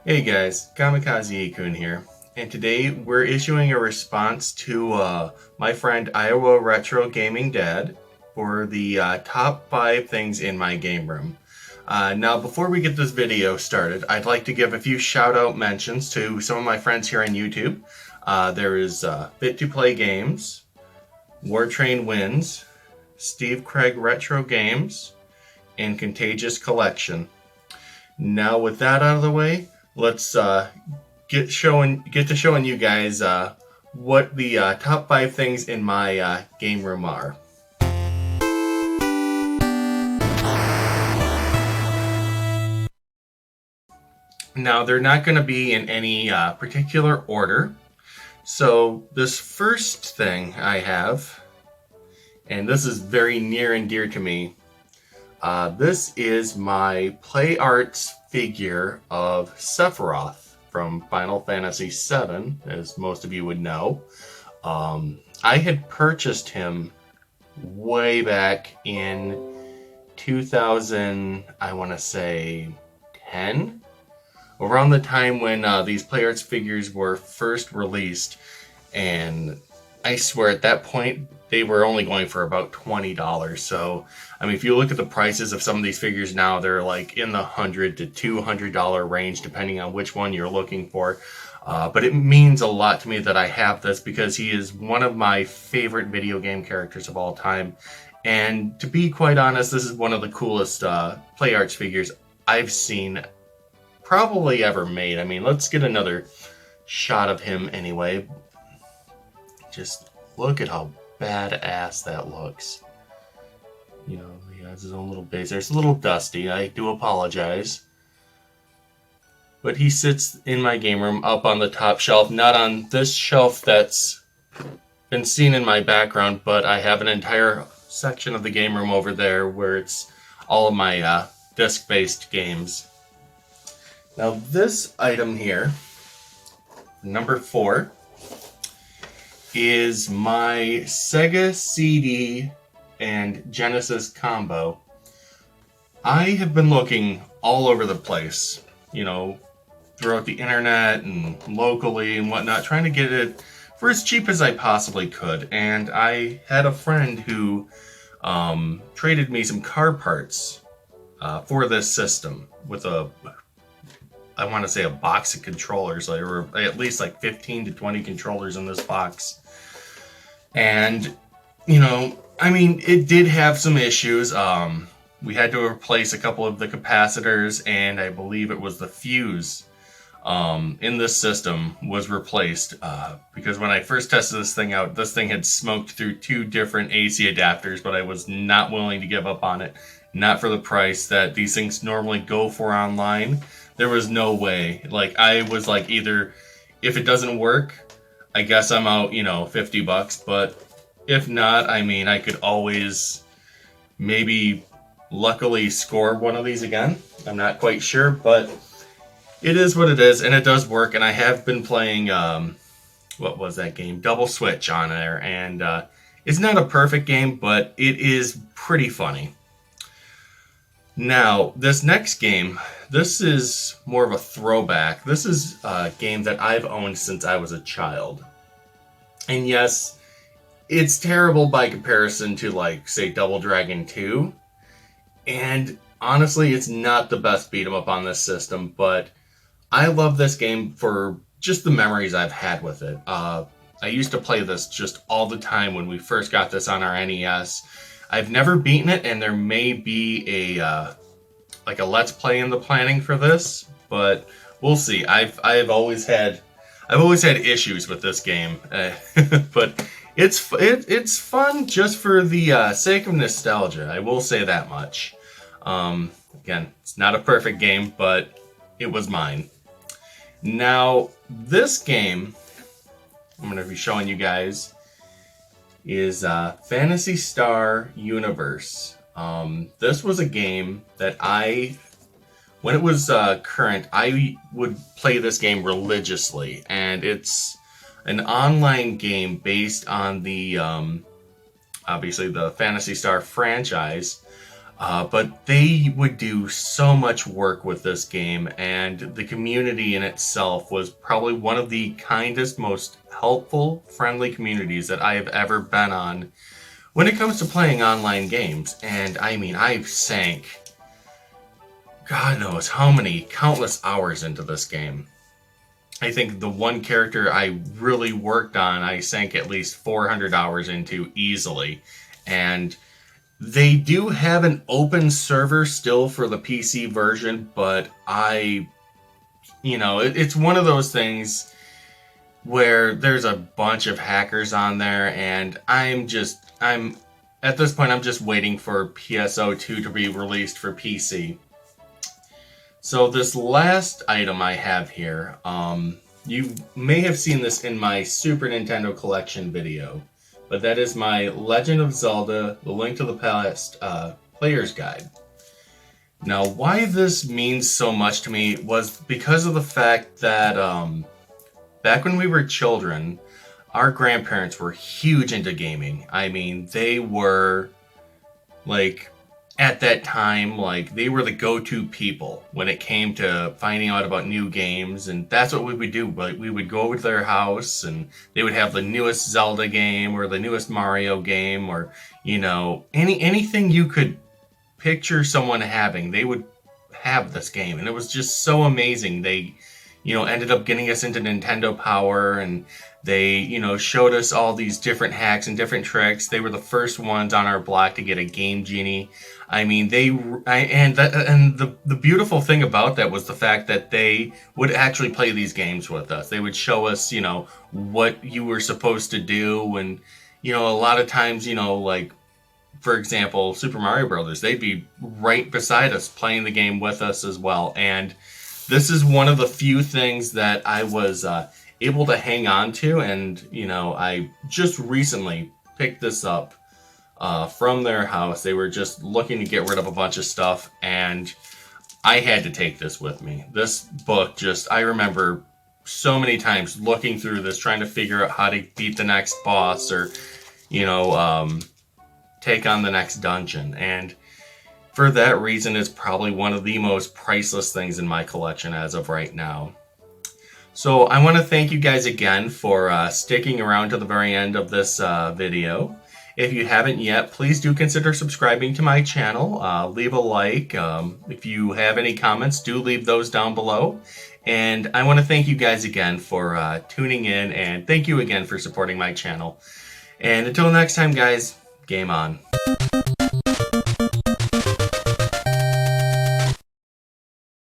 Hey guys, Kamikaze-kun here, and today we're issuing a response to my friend Iowa Retro Gaming Dad for the top 5 things in my game room. Now, before we get this video started, I'd like to give a few shout-out mentions to some of my friends here on YouTube. There is Fit to Play Games, Wartrain Wins, Steve Craig Retro Games, and Contagious Collection. Now, with that out of the way, let's get to showing you guys what the top 5 things in my game room are. Now, they're not going to be in any particular order. So, this first thing I have, and this is very near and dear to me, this is my Play Arts figure of Sephiroth from Final Fantasy VII, as most of you would know. I had purchased him way back in 2000, I want to say 10, around the time when these Play Arts figures were first released, and I swear at that point they were only going for about $20. So, I mean, if you look at the prices of some of these figures now, they're like in the $100 to $200 range, depending on which one you're looking for. But it means a lot to me that I have this because he is one of my favorite video game characters of all time. And to be quite honest, this is one of the coolest Play Arts figures I've seen probably ever made. I mean, let's get another shot of him anyway. Just look at how badass that looks. You know, he has his own little base there. It's a little dusty, I do apologize. But he sits in my game room up on the top shelf, not on this shelf that's been seen in my background, but I have an entire section of the game room over there where it's all of my disc-based games. Now this item here, number 4, is my Sega CD and Genesis combo. I have been looking all over the place, you know, throughout the internet and locally and whatnot, trying to get it for as cheap as I possibly could. And I had a friend who traded me some car parts for this system with I want to say a box of controllers. There were at least like 15 to 20 controllers in this box. And, you know, I mean, it did have some issues. We had to replace a couple of the capacitors, and I believe it was the fuse in this system was replaced because when I first tested this thing out, this thing had smoked through 2 different AC adapters, but I was not willing to give up on it. Not for the price that these things normally go for online. There was no way. Like, I was like, either if it doesn't work, I guess I'm out, you know, $50. But if not, I mean, I could always maybe luckily score one of these again. I'm not quite sure, but it is what it is, and it does work. And I have been playing, what was that game? Double Switch on there, and it's not a perfect game, but it is pretty funny. Now, this next game, this is more of a throwback. This is a game that I've owned since I was a child. And yes, it's terrible by comparison to, like, say, Double Dragon 2. And honestly, it's not the best beat 'em up on this system, but I love this game for just the memories I've had with it. I used to play this just all the time when we first got this on our NES. I've never beaten it, and there may be a like a let's play in the planning for this, but we'll see. I've always had issues with this game, but it's fun just for the sake of nostalgia. I will say that much. Again, it's not a perfect game, but it was mine. Now, this game I'm going to be showing you guys is Phantasy Star Universe. This was a game that when it was current, I would play this game religiously, and it's an online game based on the obviously the Phantasy Star franchise. But they would do so much work with this game, and the community in itself was probably one of the kindest, most helpful, friendly communities that I have ever been on when it comes to playing online games. And I mean, I've sank God knows how many countless hours into this game. I think the one character I really worked on, I sank at least 400 hours into easily. And they do have an open server still for the PC version, but it's one of those things where there's a bunch of hackers on there, and at this point, I'm just waiting for PSO2 to be released for PC. So this last item I have here, you may have seen this in my Super Nintendo Collection video, but that is my Legend of Zelda: The Link to the Past Player's Guide. Now, why this means so much to me was because of the fact that back when we were children, our grandparents were huge into gaming. I mean, they were, at that time, they were the go-to people when it came to finding out about new games, and that's what we would do. We would go over to their house, and they would have the newest Zelda game, or the newest Mario game, or, anything you could picture someone having, they would have this game, and it was just so amazing. They, ended up getting us into Nintendo Power, and they, showed us all these different hacks and different tricks. They were the first ones on our block to get a Game Genie. I mean, the beautiful thing about that was the fact that they would actually play these games with us. They would show us, what you were supposed to do, and, a lot of times, for example, Super Mario Brothers, they'd be right beside us playing the game with us as well. And this is one of the few things that I was able to hang on to, and I just recently picked this up from their house. They were just looking to get rid of a bunch of stuff, and I had to take this with me. This book, I remember so many times looking through this, trying to figure out how to beat the next boss, or take on the next dungeon. And for that reason, it's probably one of the most priceless things in my collection as of right now. So I want to thank you guys again for sticking around to the very end of this video. If you haven't yet, please do consider subscribing to my channel. Leave a like. If you have any comments, do leave those down below. And I want to thank you guys again for tuning in, and thank you again for supporting my channel. And until next time, guys, game on.